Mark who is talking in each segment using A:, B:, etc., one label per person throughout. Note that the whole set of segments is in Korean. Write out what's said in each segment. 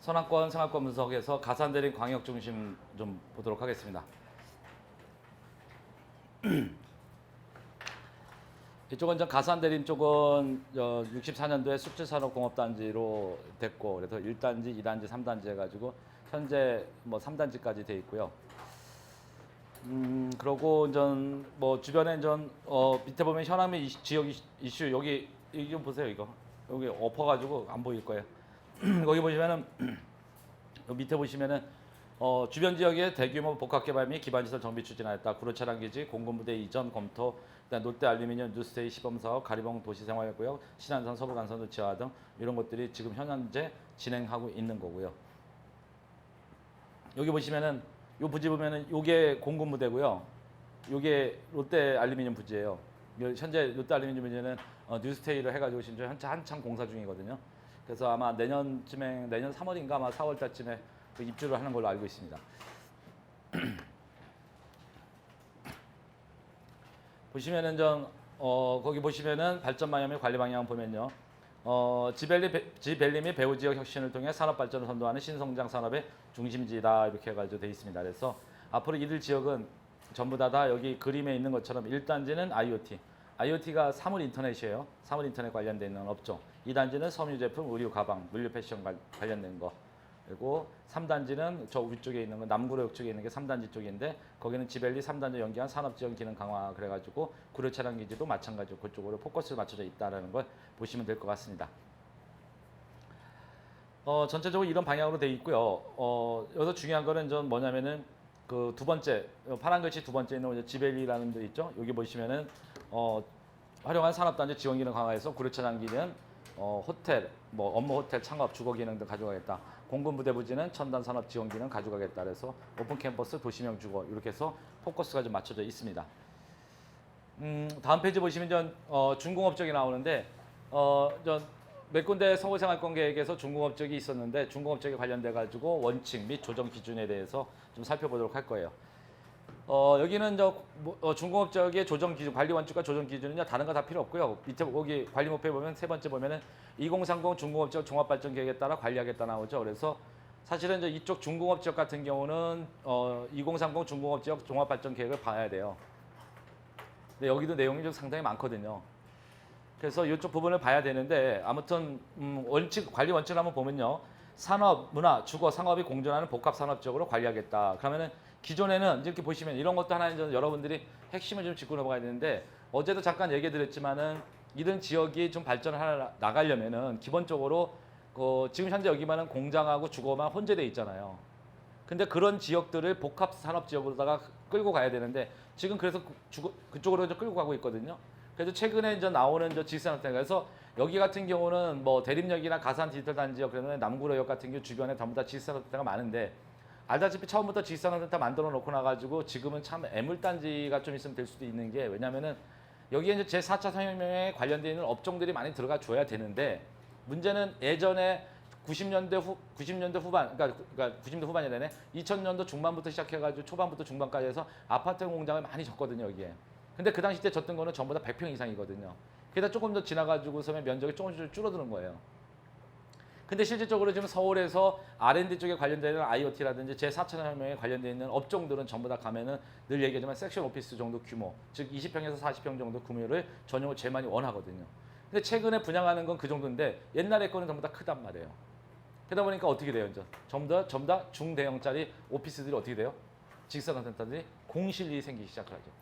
A: 선악권, 생활권 분석에서 가산대림 광역 중심 좀 보도록 하겠습니다. 이쪽은 가산대림 쪽은 64년도에 숲지산업공업단지로 됐고, 그래서 1단지, 2단지, 3단지 해가지고 현재 뭐 3단지까지 돼 있고요. 그러고 뭐 주변에 밑에 보면 현황 및 지역 이슈 여기 좀 보세요. 이거 여기 엎어가지고 안 보일 거예요. 거기 보시면은 밑에 보시면은 주변 지역의 대규모 복합개발 및 기반시설 정비 추진하였다. 구로차량 기지, 공군부대 이전 검토, 그다음 롯데 알루미늄 뉴스테이 시범사업, 가리봉 도시생활구역, 신안산 서부간선 노치화 등 이런 것들이 지금 현재 진행하고 있는 거고요. 여기 보시면은 요 부지 보면은 요게 공군부대고요. 요게 롯데 알루미늄 부지예요. 현재 롯데 알루미늄 부지는 뉴스테이를 해가지고 지금 한참 공사 중이거든요. 그래서 아마 내년쯤에 내년 3월인가 아마 4월 달쯤에 입주를 하는 걸로 알고 있습니다. 보시면은 거기 보시면은 발전 방향 및 관리 방향 보면요. 지밸리 및 배후 지역 혁신을 통해 산업 발전을 선도하는 신성장 산업의 중심지다 이렇게 해가지고 돼 있습니다. 그래서 앞으로 이들 지역은 전부 다 여기 그림에 있는 것처럼 1단지는 IoT가 사물 인터넷이에요. 사물 인터넷 관련된 있는 업종. 2단지는 섬유 제품, 의류, 가방, 물류, 패션 관련된 거. 그리고 3단지는 저 위쪽에 있는 거, 남구로역 쪽에 있는 게 3단지 쪽인데 거기는 지밸리 3단지 연계한 산업지원 기능 강화 그래가지고 구로차량 기지도 마찬가지로 그쪽으로 포커스를 맞춰져 있다는 걸 보시면 될 것 같습니다. 전체적으로 이런 방향으로 돼 있고요. 여기서 중요한 거는 뭐냐면은 그 두 번째 파란 글씨 두 번째 있는 지밸리라는 데 있죠. 여기 보시면은 활용한 산업단지 지원 기능 강화해서 구로차량 기지는 호텔, 뭐 업무 호텔, 창업, 주거 기능 등 가져가겠다. 공군부대 부지는 첨단 산업 지원 기능 가져가겠다. 그래서 오픈 캠퍼스, 도시명 주거 이렇게 해서 포커스가 좀 맞춰져 있습니다. 다음 페이지 보시면 중공업 쪽이 나오는데 몇 군데 서울생활권 계획에서 중공업 쪽이 있었는데 중공업 쪽에 관련돼 가지고 원칙 및 조정 기준에 대해서 좀 살펴보도록 할 거예요. 여기는 중공업 지역의 조정 기준, 관리 원칙과 조정 기준은요 다른 거 다 필요 없고요. 밑에 거기 관리 목표에 보면 세 번째 보면은 2030 중공업 지역 종합발전 계획에 따라 관리하겠다 나오죠. 그래서 사실은 이쪽 중공업 지역 같은 경우는 2030 중공업 지역 종합발전 계획을 봐야 돼요. 근데 여기도 내용이 좀 상당히 많거든요. 그래서 이쪽 부분을 봐야 되는데 아무튼 관리 원칙을 한번 보면요. 산업, 문화, 주거, 상업이 공존하는 복합 산업 지역으로 관리하겠다. 그러면은 기존에는 이렇게 보시면 이런 것도 하나 여러분들이 핵심을 좀 짚고 넘어가야 되는데 어제도 잠깐 얘기 드렸지만은 이런 지역이 좀 발전을 나가려면은 기본적으로 지금 현재 여기만은 공장하고 주거만 혼재돼 있잖아요. 근데 그런 지역들을 복합 산업 지역으로다가 끌고 가야 되는데 지금 그래서 그쪽으로 이제 끌고 가고 있거든요. 그래서 최근에 이제 나오는 지식산업단지 그래서 여기 같은 경우는 뭐 대림역이나 가산 디지털 단지역 그러면 남구로역 같은 경우 주변에 전부 다 지식산업단지가 많은데 알다시피 처음부터 지식산업센터 만들어 놓고 나가지고 지금은 참 애물단지가 좀 있으면 될 수도 있는 게 왜냐면은 여기에 이제 제4차 산업혁명에 관련되어 있는 업종들이 많이 들어가 줘야 되는데 문제는 예전에 90년대 후반, 그러니까 90년대 후반이 되네. 2000년도 중반부터 시작해가지고 초반부터 중반까지 해서 아파트 공장을 많이 졌거든요, 여기에. 근데 그 당시 때 졌던 거는 전부 다 100평 이상이거든요. 게다가 조금 더 지나가지고서는 면적이 조금씩 줄어드는 거예요. 근데 실질적으로 지금 서울에서 R&D 쪽에 관련되는 IoT라든지 제4차 혁명에 관련되어 있는 업종들은 전부 다 가면은 늘 얘기하지만 섹션 오피스 정도 규모, 즉 20평에서 40평 정도 규모를 전용을 제일 많이 원하거든요. 근데 최근에 분양하는 건 그 정도인데 옛날에 거는 전부 다 크단 말이에요. 그러다 보니까 어떻게 돼요, 이제? 전부 다 중대형짜리 오피스들이 어떻게 돼요? 직선센터들이 공실이 생기기 시작하죠.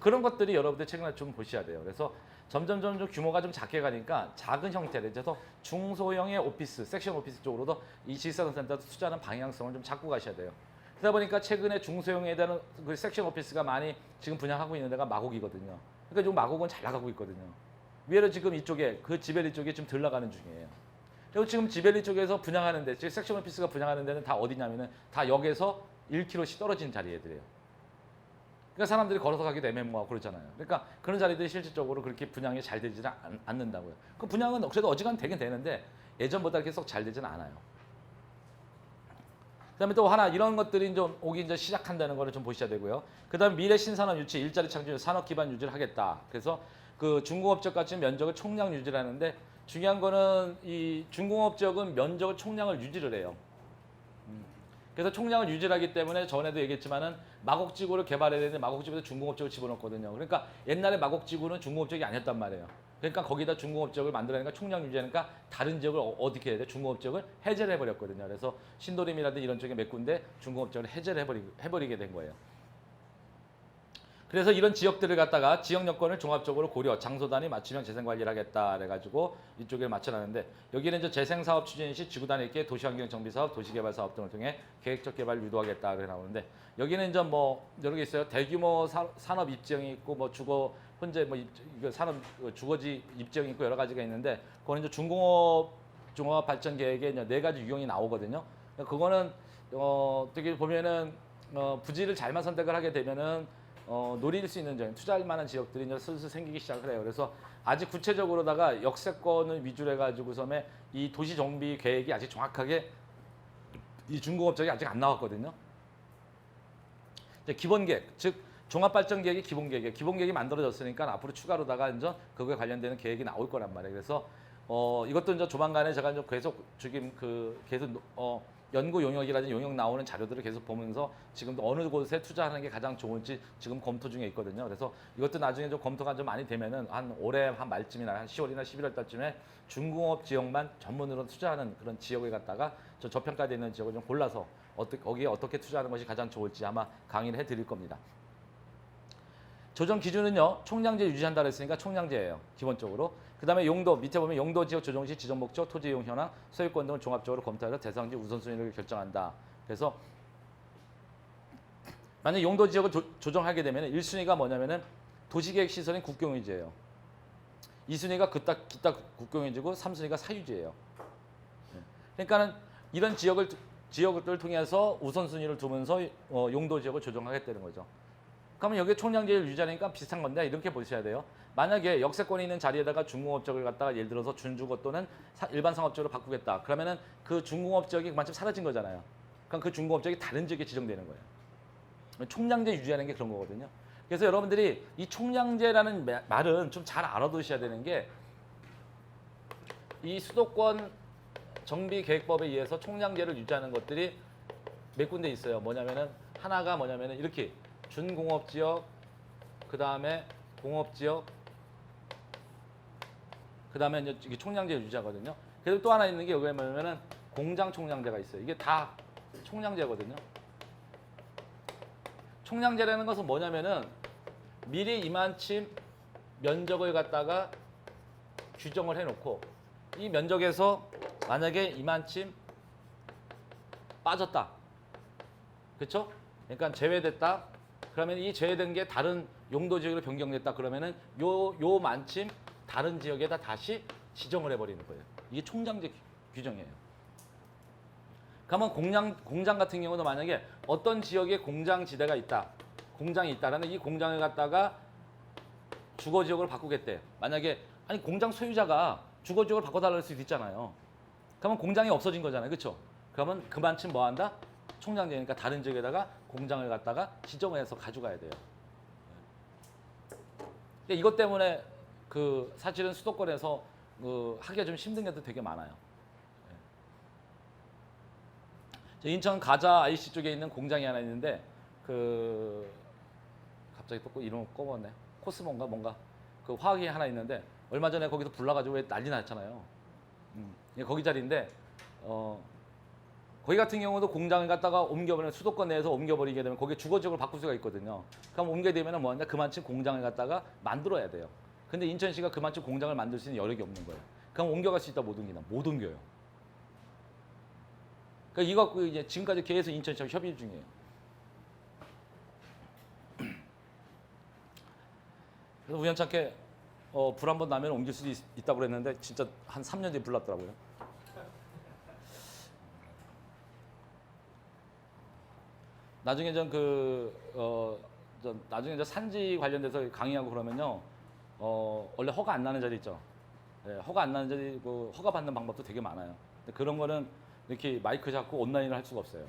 A: 그런 것들이 여러분들 최근에 좀 보셔야 돼요. 그래서 점점 규모가 좀 작게 가니까 작은 형태를 그래서 중소형의 오피스, 섹션 오피스 쪽으로도 이 지식산업센터 투자하는 방향성을 좀 잡고 가셔야 돼요. 그러다 보니까 최근에 중소형에 대한 그 섹션 오피스가 많이 지금 분양하고 있는 데가 마곡이거든요. 그러니까 지금 마곡은 잘 나가고 있거든요. 위에는 지금 이쪽에 그 지벨리 쪽에 지금 덜 나가는 중이에요. 그리고 지금 지벨리 쪽에서 분양하는데 지금 섹션 오피스가 분양하는 데는 다 어디냐면은 다 역에서 1km씩 떨어진 자리들이에요. 그러니까 사람들이 걸어서 가기도 애매모호하고 그러잖아요. 그러니까 그런 자리들이 실질적으로 그렇게 분양이 잘 되지는 않는다고요. 그 분양은 그래도 어지간히 되긴 되는데 예전보다 그렇게 썩 잘 되지는 않아요. 그다음에 또 하나 이런 것들이 좀 오기 이제 시작한다는 거를 좀 보셔야 되고요. 그다음 미래 신산업 유치, 일자리 창출, 산업 기반 유지를 하겠다. 그래서 그 중공업적 같은 면적을 총량 유지를 하는데 중요한 거는 이 중공업 지역은 면적 총량을 유지를 해요. 그래서 총량을 유지하기 때문에 전에도 얘기했지만은 마곡지구를 개발해야 되는데 마곡지구에서 중공업지역을 집어넣었거든요. 그러니까 옛날에 마곡지구는 중공업지역이 아니었단 말이에요. 그러니까 거기다 중공업지역을 만들어내니까 총량 유지하니까 다른 지역을 어떻게 해야 돼? 중공업지역을 해제를 해버렸거든요. 그래서 신도림이라든지 이런 쪽에 몇 군데 중공업지역을 해제를 해버리게 된 거예요. 그래서 이런 지역들을 갖다가 지역 여건을 종합적으로 고려, 장소 단위 맞춤형 재생 관리를 하겠다 그래가지고 이쪽에 맞춰놨는데 여기는 이제 재생 사업 추진 시 지구 단위 있게 도시환경 정비 사업, 도시개발 사업 등을 통해 계획적 개발을 유도하겠다 그래 나오는데 여기는 이제 뭐 여러 개 있어요. 대규모 산업 입지형이 있고 뭐 주거 현재 뭐 이거 산업 주거지 입지형이 있고 여러 가지가 있는데 그거는 이제 중공업 종합 발전 계획에 이제 4가지 유형이 나오거든요. 그거는 어떻게 보면은 부지를 잘만 선택을 하게 되면은 노릴 수 있는 점, 투자할 만한 지역들이 이제 슬슬 생기기 시작을 해요. 그래서 아직 구체적으로다가 역세권을 위주로 해가지고 섬에 이 도시 정비 계획이 아직 정확하게 이 중공업적이 아직 안 나왔거든요. 이제 기본 계획, 즉 종합발전 계획이 기본 계획이에요. 기본 계획이 만들어졌으니까 앞으로 추가로다가 이제 그거에 관련되는 계획이 나올 거란 말이에요. 그래서 이것도 이제 조만간에 제가 이제 계속 지금 계속 연구 용역이라든지 용역 나오는 자료들을 계속 보면서 지금도 어느 곳에 투자하는 게 가장 좋을지 지금 검토 중에 있거든요. 그래서 이것도 나중에 좀 검토가 좀 많이 되면은 한 올해 한 말쯤이나 한 10월이나 11월 달쯤에 중공업 지역만 전문으로 투자하는 그런 지역을 갖다가 저평가되어 있는 지역을 좀 골라서 거기에 어떻게 투자하는 것이 가장 좋을지 아마 강의를 해드릴 겁니다. 조정 기준은요, 총량제 유지한다 그랬으니까 총량제예요, 기본적으로. 그 다음에 용도, 밑에 보면 용도 지역 조정 시 지정 목적, 토지 이용 현황, 소유권 등을 종합적으로 검토해서 대상지 우선순위를 결정한다. 그래서 만약 용도 지역을 조정하게 되면 1순위가 뭐냐면은 도시계획 시설인 국경유지예요. 2순위가 기타 국경유지고 3순위가 사유지예요. 그러니까는 이런 지역들을 통해서 우선순위를 두면서 용도 지역을 조정하겠다는 거죠. 그러면 여기에 총량제를 유지하니까 비슷한 건데 이렇게 보셔야 돼요. 만약에 역세권이 있는 자리에다가 중공업적을 갖다가 예를 들어서 준주거 또는 일반 상업적으로 바꾸겠다. 그러면은 그 중공업적이 그만큼 사라진 거잖아요. 그럼 그 중공업적이 다른 지역에 지정되는 거예요. 총량제 유지하는 게 그런 거거든요. 그래서 여러분들이 이 총량제라는 말은 좀 잘 알아두셔야 되는 게 이 수도권 정비계획법에 의해서 총량제를 유지하는 것들이 몇 군데 있어요. 뭐냐면은 하나가 뭐냐면은 이렇게 준공업지역, 그 다음에 공업지역, 그 다음에 이제 총량제 유지하거든요. 그리고 또 하나 있는 게 여기에 뭐냐면은 공장 총량제가 있어요. 이게 다 총량제거든요. 총량제라는 것은 뭐냐면은 미리 이만큼 면적을 갖다가 규정을 해놓고 이 면적에서 만약에 이만큼 빠졌다. 그렇죠? 그러니까 제외됐다. 그러면 이 제외된 게 다른 용도 지역으로 변경됐다. 그러면은 요만큼 다른 지역에다 다시 지정을 해버리는 거예요. 이게 총량제 규정이에요. 그러면 공장 같은 경우도 만약에 어떤 지역에 공장 지대가 있다. 공장이 있다라는 이 공장을 갖다가 주거 지역으로 바꾸겠대. 만약에 아니 공장 소유자가 주거 지역을 바꿔달라는 수도 있잖아요. 그러면 공장이 없어진 거잖아요. 그렇죠? 그러면 그만큼 뭐 한다? 총량제니까 다른 지역에다가 공장을 갖다가 지정을 해서 가져가야 돼요. 근데 이것 때문에 사실은 수도권에서 하기가 좀 힘든 것도 되게 많아요. 인천 가자 IC 쪽에 있는 공장이 하나 있는데 갑자기 또 이름을 꺼먹었네. 코스모인가 뭔가 그 화학이 하나 있는데 얼마 전에 거기서 불나가지고 왜 난리 났잖아요. 거기 자리인데 거기 같은 경우도 공장을 갖다가 옮겨버리면 수도권 내에서 옮겨버리게 되면 거기에 주거지역을 바꿀 수가 있거든요. 그럼 옮게 되면 뭐냐 그만큼 공장을 갖다가 만들어야 돼요. 근데 인천시가 그만큼 공장을 만들 수 있는 여력이 없는 거예요. 그럼 옮겨갈 수 있다 못 옮기나? 못 옮겨요. 그러니까 이거 갖고 이제 지금까지 계속 인천시하고 협의 중이에요. 그래서 우연찮게 불 한 번 나면 옮길 수도 있다고 그랬는데 진짜 한 3년 뒤에 불 났더라고요. 나중에 나중에 산지 관련돼서 강의하고 그러면요, 원래 허가 안 나는 자리 있죠. 네, 허가 안 나는 자리, 허가 받는 방법도 되게 많아요. 근데 그런 거는 이렇게 마이크 잡고 온라인을 할 수가 없어요.